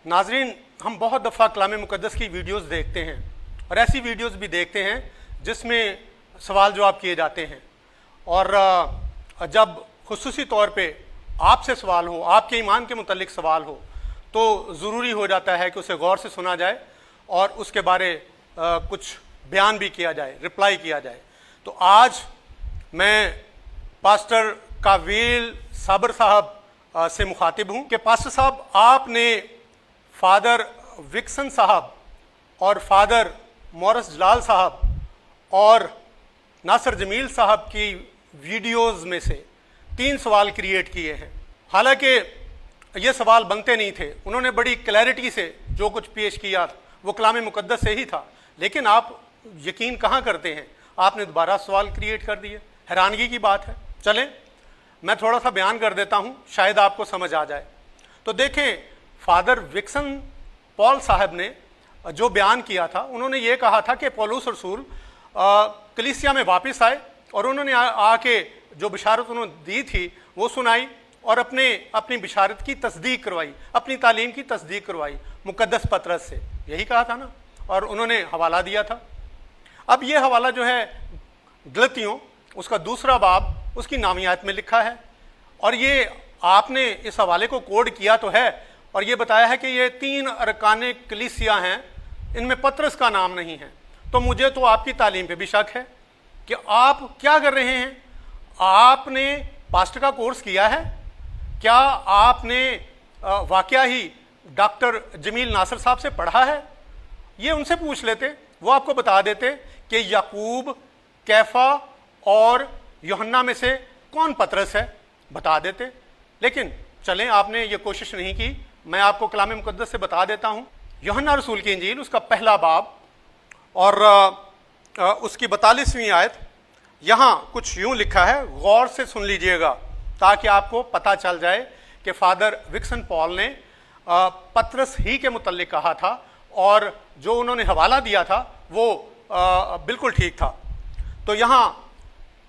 नाज़रीन, हम बहुत दफ़ा कलाम मुक़द्दस की वीडियोस देखते हैं और ऐसी वीडियोस भी देखते हैं जिसमें सवाल जवाब किए जाते हैं, और जब खुसूसी तौर पे आपसे सवाल हो, आपके ईमान के मुतल्लिक सवाल हो, तो ज़रूरी हो जाता है कि उसे गौर से सुना जाए और उसके बारे कुछ बयान भी किया जाए, रिप्लाई किया जाए। तो आज मैं पास्टर काविल साबर साहब से मुखातिब हूँ कि पास्टर साहब, आपने फादर विक्सन साहब और फादर मोरस जलाल साहब और नासिर जमील साहब की वीडियोस में से 3 सवाल क्रिएट किए हैं। हालांकि ये सवाल बनते नहीं थे, उन्होंने बड़ी क्लैरिटी से जो कुछ पेश किया वो कलाम मुक़द्दस से ही था, लेकिन आप यकीन कहाँ करते हैं, आपने दोबारा सवाल क्रिएट कर दिए। हैरानगी की बात है। चलें, मैं थोड़ा सा बयान कर देता हूँ, शायद आपको समझ आ जाए। तो देखें, फादर विक्सन पॉल साहब ने जो बयान किया था, उन्होंने ये कहा था कि पौलुस रसूल कलीसिया में वापस आए और उन्होंने आके जो बिशारत उन्होंने दी थी वो सुनाई और अपनी बिशारत की तस्दीक करवाई, अपनी तालीम की तस्दीक करवाई मुक़द्दस पतरस से। यही कहा था ना, और उन्होंने हवाला दिया था। अब ये हवाला जो है गलतियों, उसका दूसरा बाब उसकी नामियात में लिखा है, और ये आपने इस हवाले को कोड किया तो है और ये बताया है कि ये 3 अरकान कलीसिया हैं, इनमें पतरस का नाम नहीं है। तो मुझे तो आपकी तालीम पे भी शक है कि आप क्या कर रहे हैं। आपने पास्टर का कोर्स किया है क्या? आपने वाकया ही डॉक्टर जमील नासिर साहब से पढ़ा है? ये उनसे पूछ लेते, वो आपको बता देते कि याकूब, कैफा और यूहन्ना में से कौन पतरस है, बता देते। लेकिन चलें, आपने ये कोशिश नहीं की। मैं आपको कलाम मुक़द्दस से बता देता हूँ। यूहन्ना रसूल की इंजील, उसका पहला बाब और उसकी 42वीं आयत, यहाँ कुछ यूँ लिखा है, गौर से सुन लीजिएगा ताकि आपको पता चल जाए कि फादर विक्सन पॉल ने पतरस ही के मुतल्लिक कहा था और जो उन्होंने हवाला दिया था वो बिल्कुल ठीक था। तो यहाँ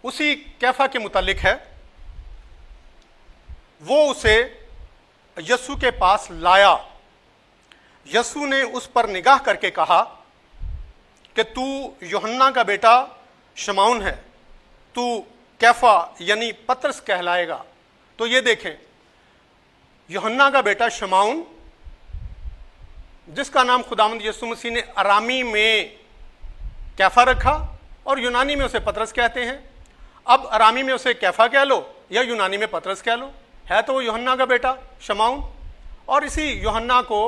उसी कैफा के मुतल्लिक है, वो उसे यस्सु के पास लाया। यस्सु ने उस पर निगाह करके कहा कि तू यूहन्ना का बेटा शमाउन है, तू कैफा यानी पतरस कहलाएगा। तो ये देखें, यूहन्ना का बेटा शमाउन, जिसका नाम खुदावंद यीशु मसीह ने अरामी में कैफा रखा और यूनानी में उसे पतरस कहते हैं। अब अरामी में उसे कैफा कह लो या यूनानी में पतरस कह लो, है तो वो यूहन्ना का बेटा शमाउन। और इसी यूहन्ना को,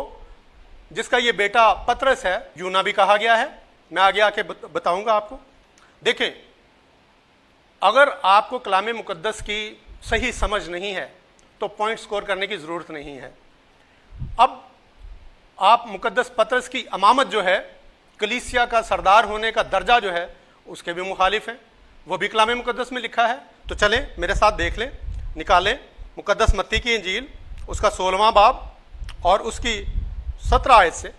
जिसका ये बेटा पतरस है, यूना भी कहा गया है। मैं आगे आके बताऊंगा आपको। देखें, अगर आपको कलाम मुक़द्दस की सही समझ नहीं है तो पॉइंट स्कोर करने की ज़रूरत नहीं है। अब आप मुक़द्दस पतरस की अमामत जो है, कलीसिया का सरदार होने का दर्जा जो है, उसके भी मुखालिफ हैं, वो भी कलाम मुक़द्दस में लिखा है। तो चलें, मेरे साथ देख लें, निकालें मुक़द्दस मत्ती की इंजील, उसका 16वां बाब और उसकी 17 आयत से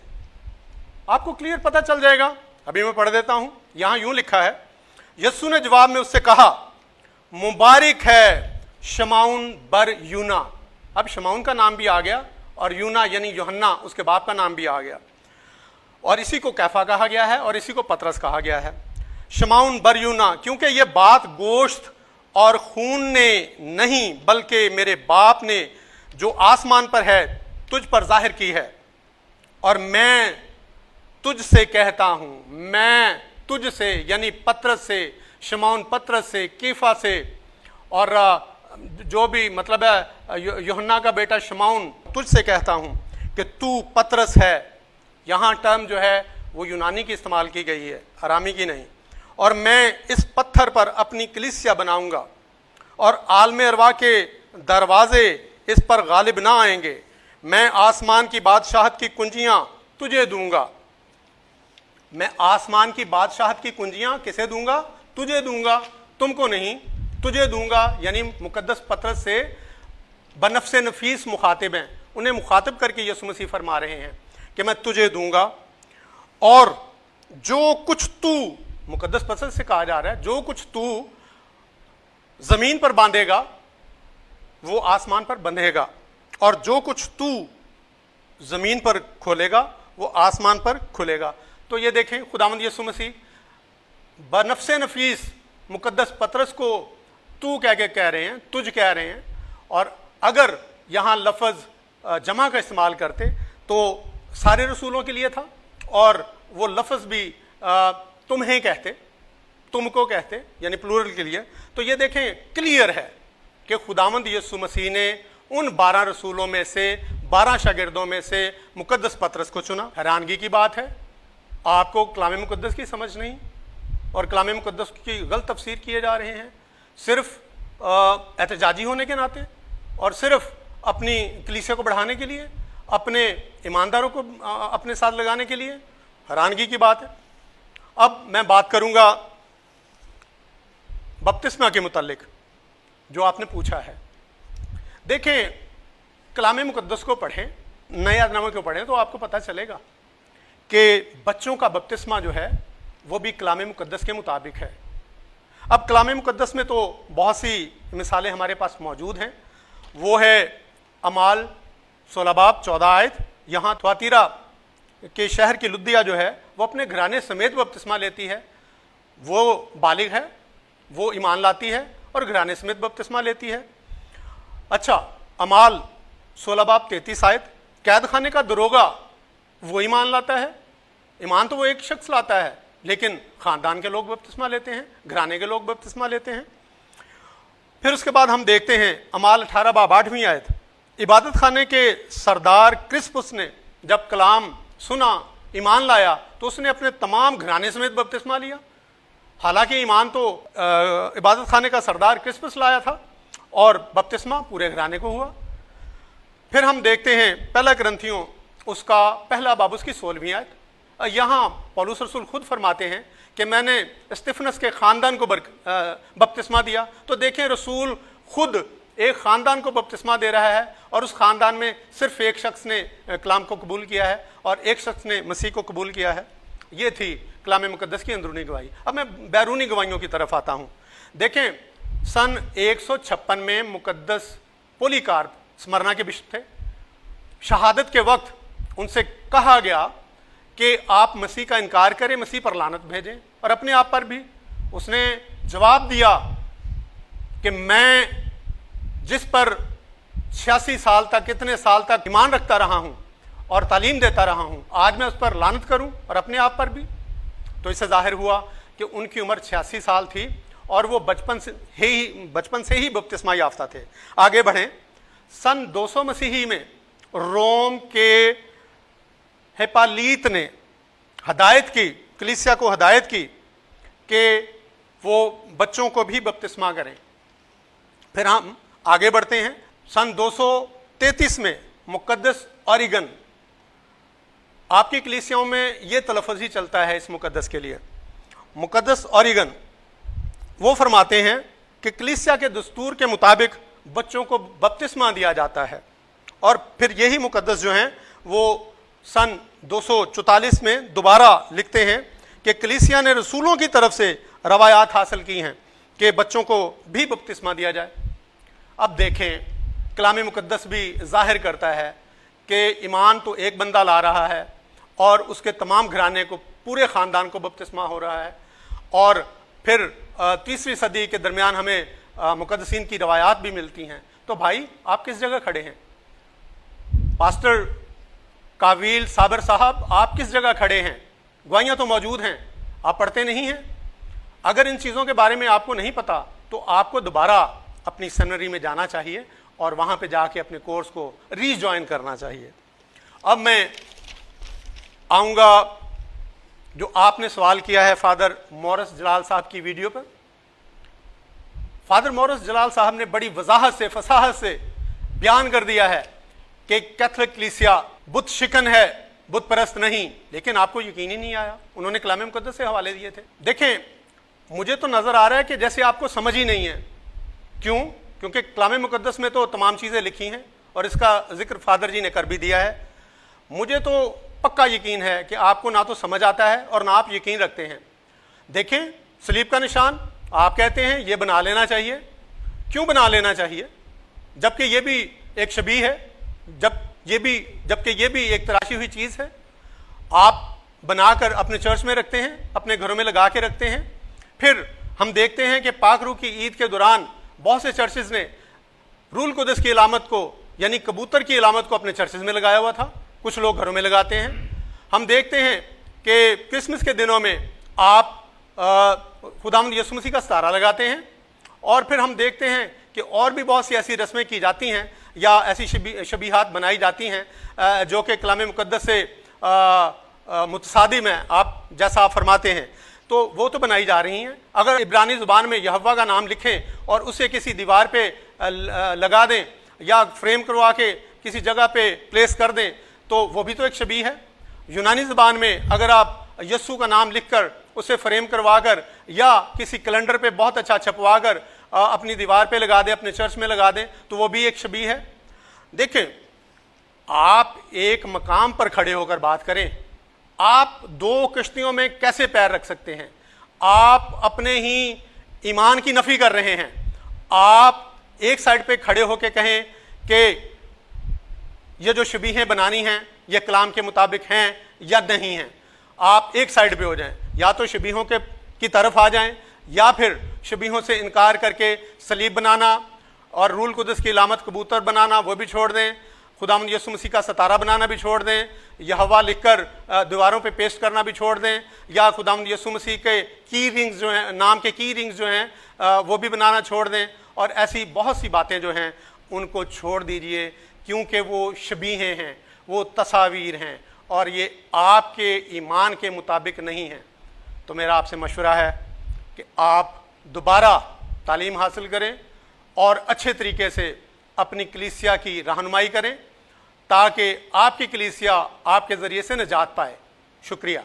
आपको क्लियर पता चल जाएगा। अभी मैं पढ़ देता हूँ। यहाँ यूँ लिखा है, यस्सु ने जवाब में उससे कहा, मुबारक है शमाउन बर यूना। अब शमाउन का नाम भी आ गया और यूना यानी यूहन्ना, उसके बाप का नाम भी आ गया, और इसी को कैफा कहा गया है और इसी को पतरस कहा गया है। शमाउन बर यूना, क्योंकि ये बात गोश्त और खून ने नहीं बल्कि मेरे बाप ने जो आसमान पर है तुझ पर जाहिर की है। और मैं तुझसे कहता हूँ, मैं तुझसे यानी पतरस से, शमाउन पतरस से, कीफा से, और जो भी मतलब है यूहन्ना का बेटा शमाउन, तुझसे कहता हूँ कि तू पतरस है। यहाँ टर्म जो है वो यूनानी की इस्तेमाल की गई है, अरामी की नहीं। और मैं इस पत्थर पर अपनी कलीसिया बनाऊंगा और आलम अरवा के दरवाजे इस पर गालिब ना आएंगे। मैं आसमान की बादशाहत की कुंजियां तुझे दूंगा। मैं आसमान की बादशाहत की कुंजियां किसे दूंगा? तुझे दूंगा, तुमको नहीं, तुझे दूंगा। यानी मुक़द्दस पतरस से बनफ्से नफीस मुखातिब हैं, उन्हें मुखातिब करके यीशु मसीह फरमा रहे हैं कि मैं तुझे दूंगा। और जो कुछ तू, मुक़द्दस पतरस से कहा जा रहा है, जो कुछ तू जमीन पर बांधेगा वो आसमान पर बंधेगा, और जो कुछ तू ज़मीन पर खोलेगा वो आसमान पर खुलेगा। तो ये देखें, खुदावंद यीशु मसीह बनफ्स नफीस मुकद्दस पतरस को तू कह के कह रहे हैं, तुझ कह रहे हैं। और अगर यहाँ लफ्ज़ जमा का इस्तेमाल करते तो सारे रसूलों के लिए था, और वो लफ्ज़ भी तुम्हें कहते, तुमको कहते, यानी प्लूरल के लिए। तो ये देखें, क्लियर है कि खुदावंद यीशु मसीह ने उन 12 रसूलों में से 12 शागिर्दों में से मुकद्दस पतरस को चुना। हैरानगी की बात है, आपको कलाम मुकद्दस की समझ नहीं और कलाम मुकद्दस की गलत तफसीर किए जा रहे हैं, सिर्फ एहतजाजी होने के नाते और सिर्फ अपनी कलीसिया को बढ़ाने के लिए, अपने ईमानदारों को अपने साथ लगाने के लिए। हैरानगी की बात है। अब मैं बात करूंगा बपतिस्मा के मुतालिक जो आपने पूछा है। देखें, कलाम मुकद्दस को पढ़ें, नए अहदनामे को पढ़ें तो आपको पता चलेगा कि बच्चों का बपतिस्मा जो है वो भी कलाम मुकद्दस के मुताबिक है। अब कलाम मुकद्दस में तो बहुत सी मिसालें हमारे पास मौजूद हैं। वो है अमाल 16 बाब 14 आयत। यहाँ थुआतीरा के शहर की लुदिया जो है वो अपने घराने समेत बपतिस्मा लेती है। वो बालिग है, वो ईमान लाती है और घराने समेत बपतिस्मा लेती है। अच्छा, अमाल 16 बाब 33 आयत, कैद खाने का दरोगा वो ईमान लाता है। ईमान तो वो एक शख्स लाता है, लेकिन ख़ानदान के लोग बपतिस्मा लेते हैं, घराने के लोग बपतिस्मा लेते हैं। फिर उसके बाद हम देखते हैं अमाल 18 बाब 8वीं आयत, इबादत खाने के सरदार क्रिस्पुस ने जब कलाम सुना, ईमान लाया, तो उसने अपने तमाम घराने समेत बपतिस्मा लिया। हालांकि ईमान तो इबादत खाने का सरदार क्रिस्पुस लाया था और बपतिस्मा पूरे घराने को हुआ। फिर हम देखते हैं पहला ग्रंथियों उसका पहला बाब उसकी 16वीं आयत। यहाँ पौलुस रसूल खुद फरमाते हैं कि मैंने स्तिफनस के ख़ानदान को बपतिस्मा दिया। तो देखें, रसूल खुद एक ख़ानदान को बपतिस्मा दे रहा है और उस ख़ानदान में सिर्फ एक शख्स ने कलाम को कबूल किया है और एक शख्स ने मसीह को कबूल किया है। ये थी कलाम मुकद्दस की अंदरूनी गवाही। अब मैं बैरूनी गवाहियों की तरफ आता हूँ। देखें, सन 156 में मुकद्दस पोलीकार्प स्मरना के बिशप थे। शहादत के वक्त उनसे कहा गया कि आप मसीह का इनकार करें, मसीह पर लानत भेजें और अपने आप पर भी। उसने जवाब दिया कि मैं जिस पर 86 साल तक, इतने साल तक ईमान रखता रहा हूं और तालीम देता रहा हूं, आज मैं उस पर लानत करूं और अपने आप पर भी। तो इससे जाहिर हुआ कि उनकी उम्र 86 साल थी और वो बचपन से ही बपतिस्मा याफ्ता थे। आगे बढ़ें, सन 200 मसीही में रोम के हेपालीत ने हदायत की, कलीसिया को हदायत की कि वो बच्चों को भी बपतिस्मा करें। फिर हम आगे बढ़ते हैं, सन 233 में मुकद्दस ओरिगन, आपकी कलीसियाओं में ये तलफ़्फ़ुज़ ही चलता है इस मुकद्दस के लिए, मुकद्दस ओरिगन, वो फरमाते हैं कि कलीसिया के दस्तूर के मुताबिक बच्चों को बपतिस्मा दिया जाता है। और फिर यही मुकद्दस जो हैं वो सन 244 में दोबारा लिखते हैं कि कलीसिया ने रसूलों की तरफ से रवायात हासिल की हैं कि बच्चों को भी बपतिस्मा दिया जाए। अब देखें, कलाम मुकद्दस भी जाहिर करता है कि ईमान तो एक बंदा ला रहा है और उसके तमाम घराने को, पूरे ख़ानदान को बपतिस्मा हो रहा है। और फिर 3वीं सदी के दरमियान हमें मुकद्दसीन की रवायात भी मिलती हैं। तो भाई, आप किस जगह खड़े हैं? पास्टर काविल साबर साहब, आप किस जगह खड़े हैं? गवाहियाँ तो मौजूद हैं, आप पढ़ते नहीं हैं। अगर इन चीज़ों के बारे में आपको नहीं पता तो आपको दोबारा अपनी सेमिनरी में जाना चाहिए और वहाँ पे जाके अपने कोर्स को रीजॉइन करना चाहिए। अब मैं आऊँगा जो आपने सवाल किया है फादर मॉरिस जलाल साहब की वीडियो पर। फादर मॉरिस जलाल साहब ने बड़ी वजाहत से, फसाहत से बयान कर दिया है कि कैथोलिक कलीसिया बुत शिकन है, बुत परस्त नहीं। लेकिन आपको यकीन ही नहीं आया, उन्होंने कलाम मुकद्दस से हवाले दिए थे। देखें, मुझे तो नज़र आ रहा है कि जैसे आपको समझ ही नहीं है। क्यों? क्योंकि कलाम मुकद्दस में तो तमाम चीज़ें लिखी हैं और इसका जिक्र फादर जी ने कर भी दिया है। मुझे तो पक्का यकीन है कि आपको ना तो समझ आता है और ना आप यकीन रखते हैं। देखें, सलीब का निशान आप कहते हैं ये बना लेना चाहिए। क्यों बना लेना चाहिए? जबकि ये भी एक शबीह है। जब یہ بھی جبکہ یہ بھی ایک تراشی ہوئی چیز ہے، آپ بنا کر اپنے چرچ میں رکھتے ہیں، اپنے گھروں میں لگا کے رکھتے ہیں۔ پھر ہم دیکھتے ہیں کہ پاک روح کی عید کے دوران بہت سے چرچز نے روح القدس کی علامت کو یعنی کبوتر کی علامت کو اپنے چرچز میں لگایا ہوا تھا، کچھ لوگ گھروں میں لگاتے ہیں۔ ہم دیکھتے ہیں کہ کرسمس کے دنوں میں آپ خداوند یسوع مسیح کا ستارہ لگاتے ہیں، اور پھر ہم دیکھتے ہیں کہ اور بھی بہت سی ایسی رسمیں کی جاتی ہیں یا ایسی شبیہات بنائی جاتی ہیں جو کہ کلام مقدس سے متصادم ہیں، جیسا آپ فرماتے ہیں، تو وہ تو بنائی جا رہی ہیں۔ اگر عبرانی زبان میں یہوہ کا نام لکھیں اور اسے کسی دیوار پہ لگا دیں یا فریم کروا کے کسی جگہ پہ پلیس کر دیں تو وہ بھی تو ایک شبیہ ہے۔ یونانی زبان میں اگر آپ یسوع کا نام لکھ کر اسے فریم کروا کر یا کسی کیلنڈر پہ بہت اچھا چھپوا کر اپنی دیوار پہ لگا دیں، اپنے چرچ میں لگا دیں تو وہ بھی ایک شبیہ ہے۔ دیکھیں، آپ ایک مقام پر کھڑے ہو کر بات کریں، آپ دو کشتیوں میں کیسے پیر رکھ سکتے ہیں؟ آپ اپنے ہی ایمان کی نفی کر رہے ہیں۔ آپ ایک سائڈ پہ کھڑے ہو کے کہیں کہ یہ جو شبیہیں بنانی ہیں یہ کلام کے مطابق ہیں یا نہیں ہیں، آپ ایک سائڈ پہ ہو جائیں، یا تو شبیہوں کی طرف آ جائیں یا پھر شبیہوں سے انکار کر کے صلیب بنانا اور روح القدس کی علامت کبوتر بنانا وہ بھی چھوڑ دیں، خداوند یسوع مسیح کا ستارہ بنانا بھی چھوڑ دیں، یہوہ لکھ کر دیواروں پہ پیسٹ کرنا بھی چھوڑ دیں، یا خداوند یسوع مسیح کے کی رنگز جو ہیں، نام کے کی رنگز جو ہیں وہ بھی بنانا چھوڑ دیں، اور ایسی بہت سی باتیں جو ہیں ان کو چھوڑ دیجئے، کیونکہ وہ شبیہیں ہیں، وہ تصاویر ہیں اور یہ آپ کے ایمان کے مطابق نہیں ہیں۔ تو میرا آپ سے مشورہ ہے کہ آپ دوبارہ تعلیم حاصل کریں اور اچھے طریقے سے اپنی کلیسیا کی رہنمائی کریں تاکہ آپ کی کلیسیا آپ کے ذریعے سے نجات پائے۔ شکریہ۔